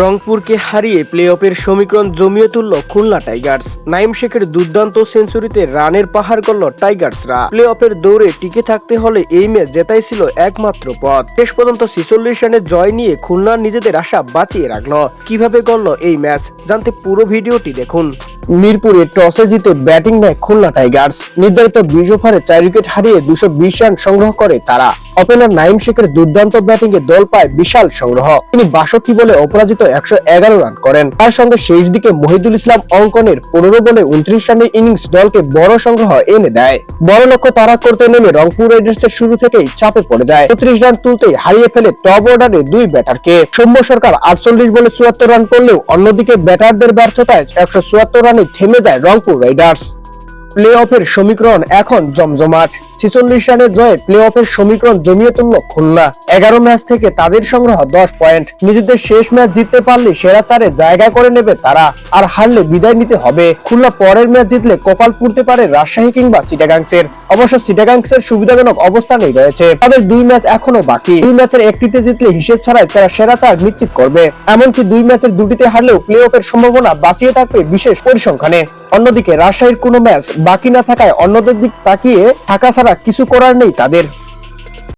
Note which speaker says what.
Speaker 1: রংপুরকে হারিয়ে প্লে-অফের সমীকরণ জমিয়ে তুলল খুলনা টাইগার্স। নাইম শেখের দুর্দান্ত সেঞ্চুরিতে রানের পাহাড় গড়ল টাইগার্সরা। প্লে-অফের দৌড়ে টিকে থাকতে হলে এই ম্যাচ জেতাই ছিল একমাত্র পথ। শেষ পর্যন্ত 46 রানের জয় নিয়ে খুলনা নিজেদের আশা বাঁচিয়ে রাখল। কিভাবে গড়ল এই ম্যাচ জানতে পুরো ভিডিওটি দেখুন। মিরপুরে টসে জিতে ব্যাটিং নেয় খুলনা টাইগার্স। নির্ধারিত 20 ওভারে 4 উইকেট হারিয়ে 220 রান সংগ্রহ করে তারা। ওপেনার নাইম শেখের দুর্দান্ত ব্যাটিংয়ে দল পায় বিশাল সংগ্রহ। তিনি 62 বলে অপরাজিত 111 রান করেন। তার সঙ্গে শেষ দিকে মহিদুল ইসলাম অঙ্কনের 15 বলে 29 রানের ইনিংস দলকে বড় সংগ্রহ এনে দেয়। বড় লক্ষ্য তাড়া করতে নেমে রংপুর রাইডার্সের শুরু থেকেই চাপে পড়ে যায়। 34 রান তুলতেই হারিয়ে ফেলে টপ অর্ডারে 2 ব্যাটারকে। সৌম্য সরকার 48 বলে 74 রান করলেও অন্যদিকে ব্যাটারদের ব্যর্থতায় 174 রানে থেমে যায় রংপুর রাইডার্স। প্লে অফের সমীকরণ এখন জমজমাট। 46 রানের জয়ে প্লে অফের সমীকরণ জমিয়ে তুলল খুলনা। 11 ম্যাচ থেকে তাদের সংগ্রহ 10 পয়েন্ট। নিজেদের শেষ ম্যাচ জিততে পারলে সেরা 4-এ জায়গা করে নেবে তারা, আর হারলে বিদায় নিতে হবে। খুলনা পরের ম্যাচ জিতলে কপাল পুড়তে পারে রাজশাহী কিংবা চিটাগাংসের। অবশ্য চিটাগাংসের সুবিধাজনক অবস্থানেই রয়েছে। তাদের 2 ম্যাচ এখনো বাকি। 2 ম্যাচের একটিতে জিতলে হিসেব ছাড়াই তারা সেরা 4 নিশ্চিত করবে। এমনকি 2 ম্যাচের 2টিতে হারলেও প্লে অফের সম্ভাবনা বাঁচিয়ে থাকবে বিশেষ পরিসংখ্যানে। অন্যদিকে রাজশাহীর কোনো ম্যাচ বাকি না থাকায় অন্যদের দিক তাকিয়ে থাকা ছাড়া কিছু করার নেই তাদের।